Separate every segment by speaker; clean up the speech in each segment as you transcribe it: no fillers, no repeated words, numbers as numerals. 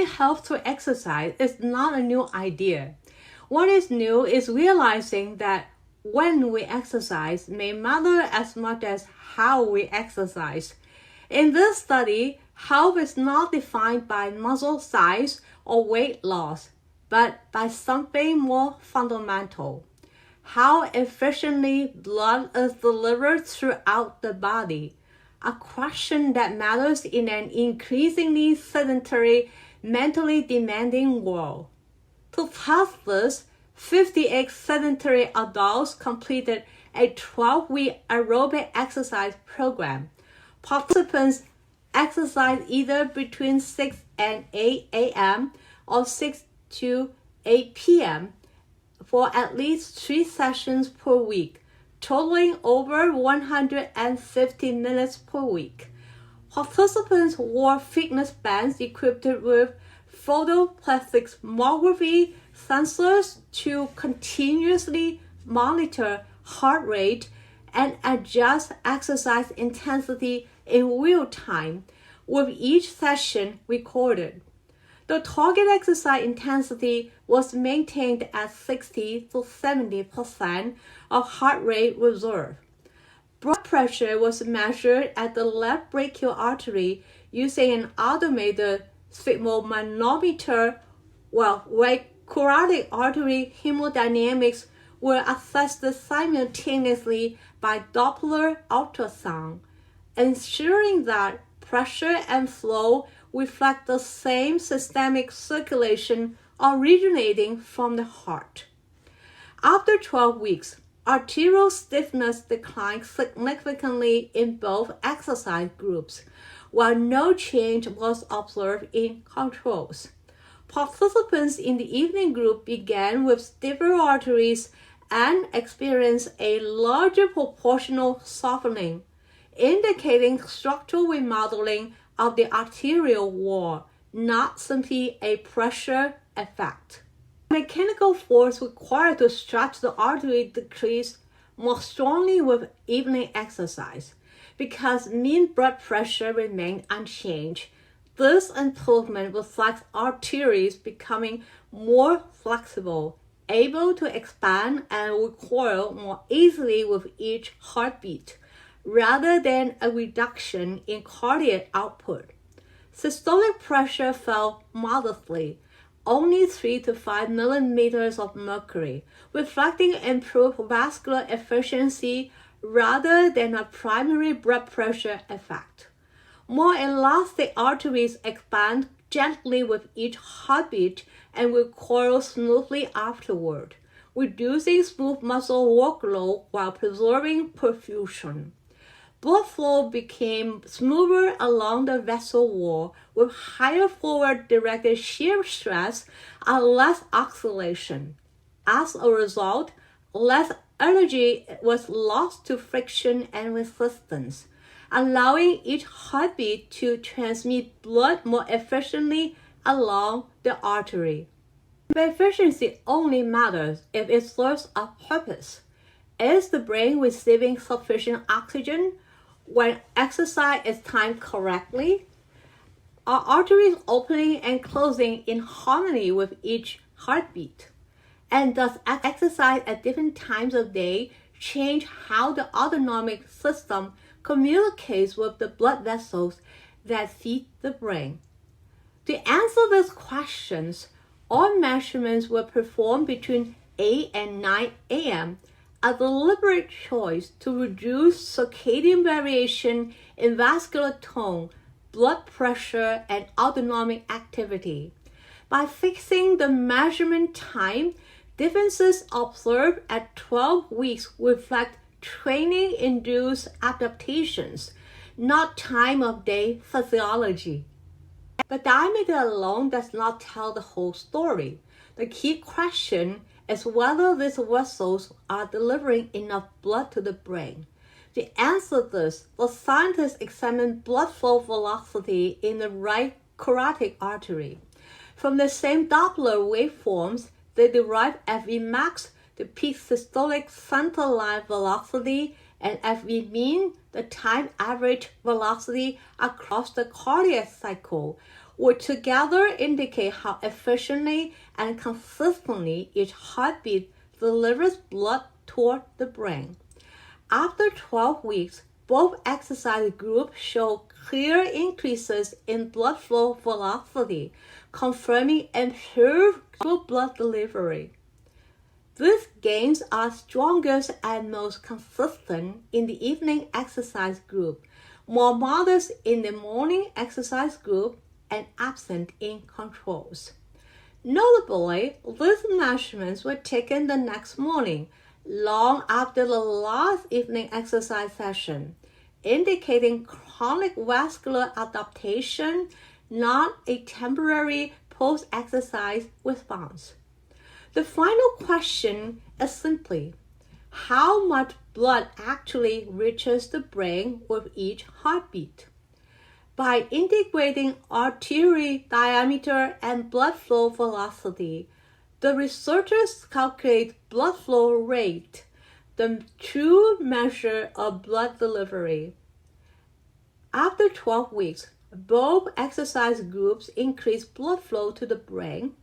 Speaker 1: health through exercise is not a new idea. What is new is realizing that when we exercise may matter as much as how we exercise. In this study, health is not defined by muscle size or weight loss, but by something more fundamental: how efficiently blood is delivered throughout the body, a question that matters in an increasingly sedentary, mentally demanding world. To test this, 58 sedentary adults completed a 12-week aerobic exercise program. Participants exercised either between 6 and 8 a.m. or 6 to 8 p.m. for at least 3 sessions per week, totaling over 150 minutes per week. Participants wore fitness bands equipped with photoplethysmography sensors to continuously monitor heart rate and adjust exercise intensity in real time, with each session recorded. The target exercise intensity was maintained at 60 to 70% of heart rate reserve. Blood pressure was measured at the left brachial artery using an automated sphygmomanometer, while right carotid artery hemodynamics were assessed simultaneously by Doppler ultrasound, ensuring that pressure and flow reflect the same systemic circulation originating from the heart. After 12 weeks, arterial stiffness declined significantly in both exercise groups, while no change was observed in controls. Participants in the evening group began with stiffer arteries and experienced a larger proportional softening, indicating structural remodeling of the arterial wall, not simply a pressure effect. The mechanical force required to stretch the artery decreased more strongly with evening exercise. Because mean blood pressure remained unchanged, this improvement reflects arteries becoming more flexible, able to expand and recoil more easily with each heartbeat, rather than a reduction in cardiac output. Systolic pressure fell modestly, only 3 to 5 millimeters of mercury, reflecting improved vascular efficiency rather than a primary blood pressure effect. More elastic arteries expand gently with each heartbeat and recoil smoothly afterward, reducing smooth muscle workload while preserving perfusion. Blood flow became smoother along the vessel wall with higher forward-directed shear stress and less oscillation. As a result, less energy was lost to friction and resistance, allowing each heartbeat to transmit blood more efficiently along the artery. The efficiency only matters if it serves a purpose. Is the brain receiving sufficient oxygen when exercise is timed correctly? Are arteries opening and closing in harmony with each heartbeat? And does exercise at different times of day change how the autonomic system communicates with the blood vessels that feed the brain? To answer these questions, all measurements were performed between 8 and 9 a.m., a deliberate choice to reduce circadian variation in vascular tone, blood pressure, and autonomic activity. By fixing the measurement time, differences observed at 12 weeks reflect training-induced adaptations, not time-of-day physiology. But diameter alone does not tell the whole story. The key question is whether these vessels are delivering enough blood to the brain. To answer this, the scientists examined blood flow velocity in the right carotid artery. From the same Doppler waveforms, they derived FV max, the peak systolic center-line velocity, and FV mean, the time average velocity across the cardiac cycle, would together indicate how efficiently and consistently each heartbeat delivers blood toward the brain. After 12 weeks, both exercise groups show clear increases in blood flow velocity, confirming improved blood delivery. These gains are strongest and most consistent in the evening exercise group, more modest in the morning exercise group, and absent in controls. Notably, these measurements were taken the next morning, long after the last evening exercise session, indicating chronic vascular adaptation, not a temporary post-exercise response. The final question is simply, how much blood actually reaches the brain with each heartbeat? By integrating artery diameter and blood flow velocity, the researchers calculate blood flow rate, the true measure of blood delivery. After 12 weeks, both exercise groups increase blood flow to the brain,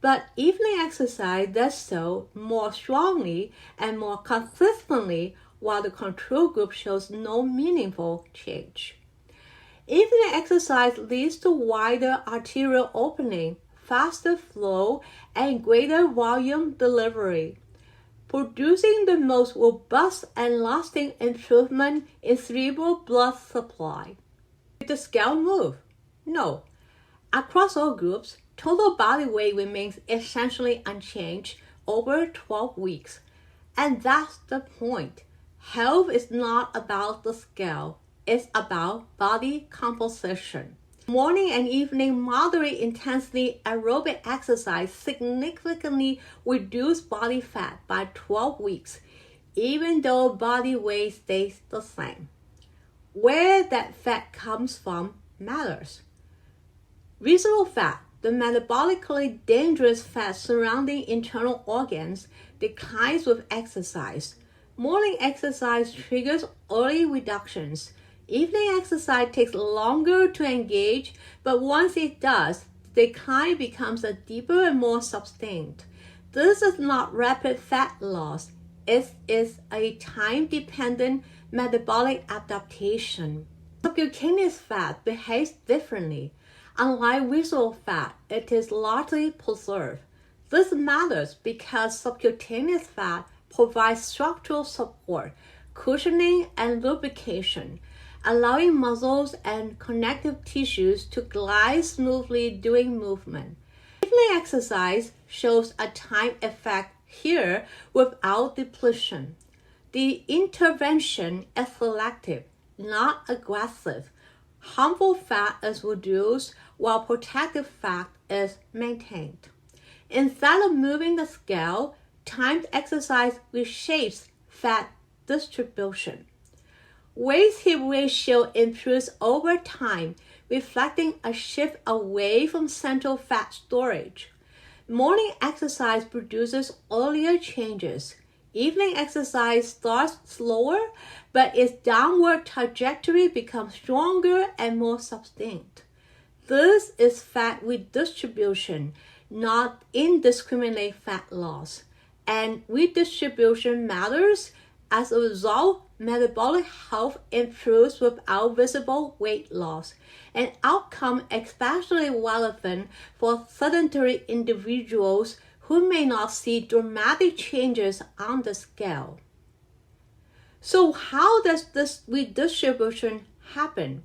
Speaker 1: but evening exercise does so more strongly and more consistently, while the control group shows no meaningful change. Evening exercise leads to wider arterial opening, faster flow, and greater volume delivery, producing the most robust and lasting improvement in cerebral blood supply. Did the scale move? No. Across all groups, total body weight remains essentially unchanged over 12 weeks. And that's the point. Health is not about the scale. It's about body composition. Morning and evening moderate intensity aerobic exercise significantly reduce body fat by 12 weeks, even though body weight stays the same. Where that fat comes from matters. Visceral fat, the metabolically dangerous fat surrounding internal organs, declines with exercise. Morning exercise triggers early reductions. Evening exercise takes longer to engage, but once it does, the decline becomes a deeper and more sustained. This is not rapid fat loss. It is a time-dependent metabolic adaptation. Subcutaneous fat behaves differently. Unlike visceral fat, it is largely preserved. This matters because subcutaneous fat provides structural support, cushioning, and lubrication, allowing muscles and connective tissues to glide smoothly during movement. Evening exercise shows a time effect here without depletion. The intervention is selective, not aggressive. Harmful fat is reduced while protective fat is maintained. Instead of moving the scale, timed exercise reshapes fat distribution. Waist-hip ratio improves over time, reflecting a shift away from central fat storage. Morning exercise produces earlier changes. Evening exercise starts slower, but its downward trajectory becomes stronger and more sustained. This is fat redistribution, not indiscriminate fat loss. And redistribution matters. As a result, metabolic health improves without visible weight loss, an outcome especially relevant for sedentary individuals who may not see dramatic changes on the scale. So how does this redistribution happen?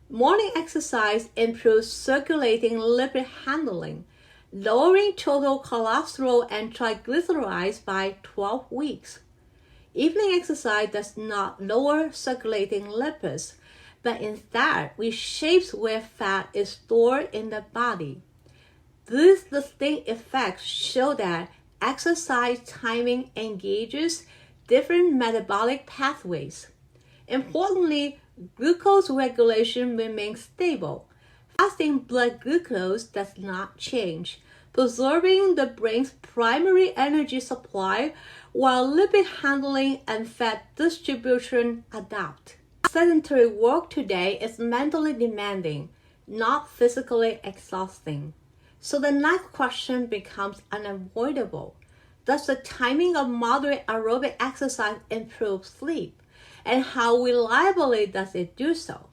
Speaker 1: Morning exercise improves circulating lipid handling, lowering total cholesterol and triglycerides by 12 weeks. Evening exercise does not lower circulating lipids, but instead reshapes where fat is stored in the body. These distinct effects show that exercise timing engages different metabolic pathways. Importantly, glucose regulation remains stable. Fasting blood glucose does not change, preserving the brain's primary energy supply while lipid handling and fat distribution adapt. Sedentary work today is mentally demanding. not physically exhausting. So the next question becomes unavoidable. Does the timing of moderate aerobic exercise improve sleep? And how reliably does it do so?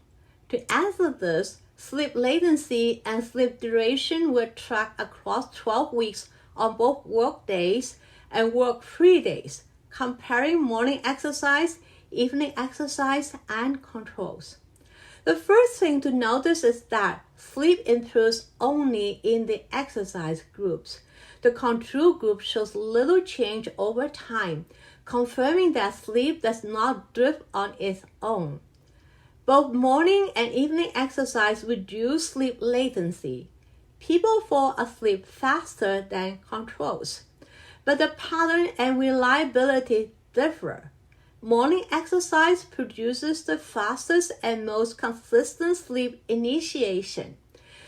Speaker 1: To answer this, sleep latency and sleep duration were tracked across 12 weeks on both work days and work-free days, comparing morning exercise, evening exercise, and controls. The first thing to notice is that sleep improves only in the exercise groups. The control group shows little change over time, confirming that sleep does not drift on its own. Both morning and evening exercise reduce sleep latency. People fall asleep faster than controls, but the pattern and reliability differ. Morning exercise produces the fastest and most consistent sleep initiation.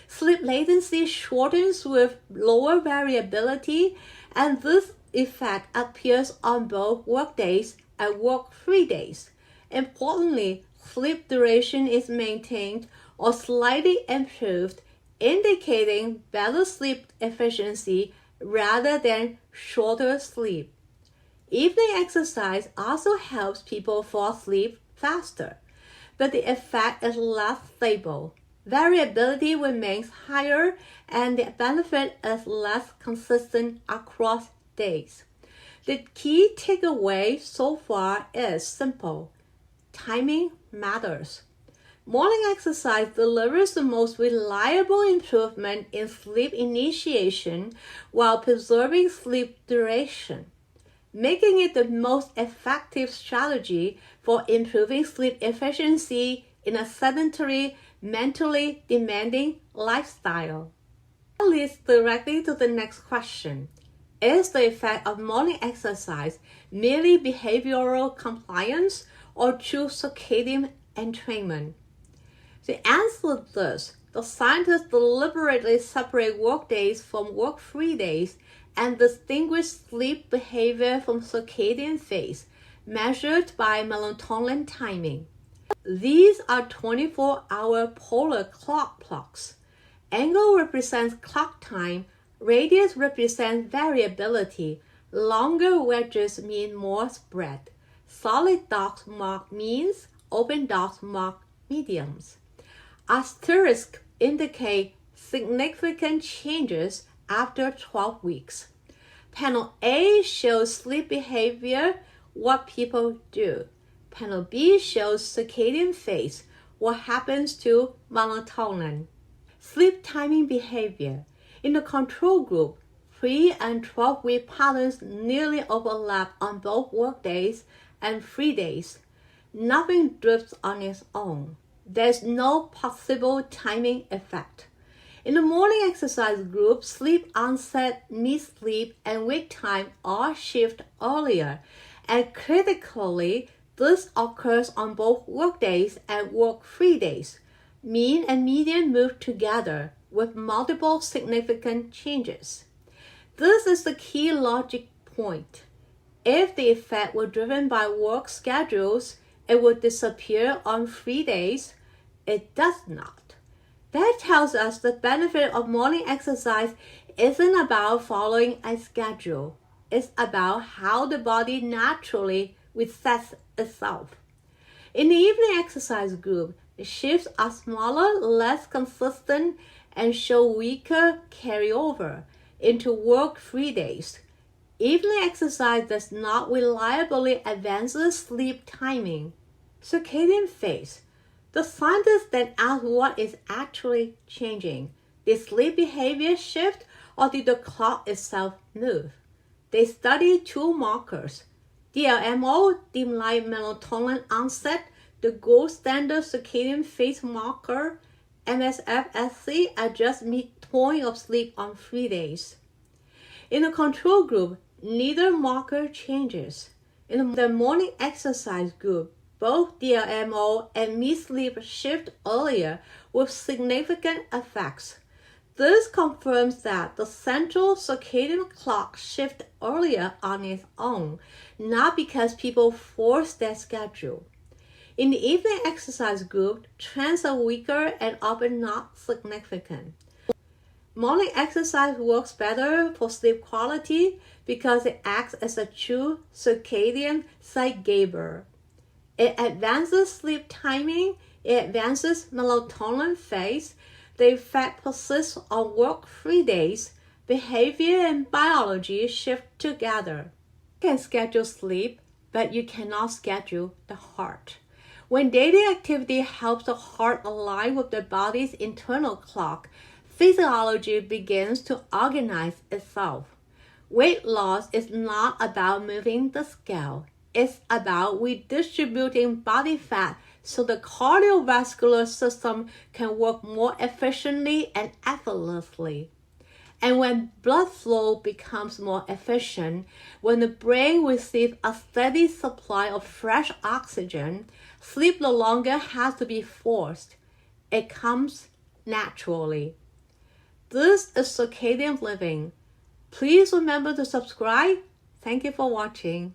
Speaker 1: Sleep latency shortens with lower variability, and this effect appears on both workdays and work-free days. Importantly, sleep duration is maintained or slightly improved, indicating better sleep efficiency rather than shorter sleep. Evening exercise also helps people fall asleep faster, but the effect is less stable. Variability remains higher, and the benefit is less consistent across days. The key takeaway so far is simple. Timing matters. Morning exercise delivers the most reliable improvement in sleep initiation while preserving sleep duration, making it the most effective strategy for improving sleep efficiency in a sedentary, mentally demanding lifestyle. That leads directly to the next question. Is the effect of morning exercise merely behavioral compliance or true circadian entrainment? To answer this, the scientists deliberately separate workdays from work-free days and distinguish sleep behavior from circadian phase, measured by melatonin timing. These are 24-hour polar clock plots. Angle represents clock time, radius represents variability, longer wedges mean more spread. Solid dots mark means, open dots mark mediums. Asterisks indicate significant changes after 12 weeks. Panel A shows sleep behavior, what people do. Panel B shows circadian phase, what happens to melatonin. Sleep timing behavior. In the control group, 3 and 12-week patterns nearly overlap on both workdays and free days. Nothing drifts on its own. There's no possible timing effect. In the morning exercise group, sleep onset, mid-sleep, and wake time all shift earlier, and critically, this occurs on both workdays and work-free days. Mean and median move together with multiple significant changes. This is the key logic point. If the effect were driven by work schedules, it would disappear on free days. It does not. That tells us the benefit of morning exercise isn't about following a schedule. It's about how the body naturally resets itself. In the evening exercise group, the shifts are smaller, less consistent, and show weaker carryover into work-free days. Evening exercise does not reliably advance sleep timing. Circadian phase. The scientists then ask what is actually changing. Did sleep behavior shift, or did the clock itself move? They studied two markers. DLMO, dim light melatonin onset, the gold standard circadian phase marker. MSFSC adjusts midpoint of sleep on free days. In the control group, neither marker changes. In the morning exercise group, both DLMO and mid-sleep shift earlier with significant effects. This confirms that the central circadian clock shifts earlier on its own, not because people force their schedule. In the evening exercise group, trends are weaker and often not significant. Morning exercise works better for sleep quality because it acts as a true circadian zeitgeber. It advances sleep timing, it advances melatonin phase. The effect persists on work-free days. Behavior and biology shift together. You can schedule sleep, but you cannot schedule the heart. When daily activity helps the heart align with the body's internal clock, physiology begins to organize itself. Weight loss is not about moving the scale. It's about redistributing body fat so the cardiovascular system can work more efficiently and effortlessly. And when blood flow becomes more efficient, when the brain receives a steady supply of fresh oxygen, sleep no longer has to be forced. It comes naturally. This is circadian living. Please remember to subscribe. Thank you for watching.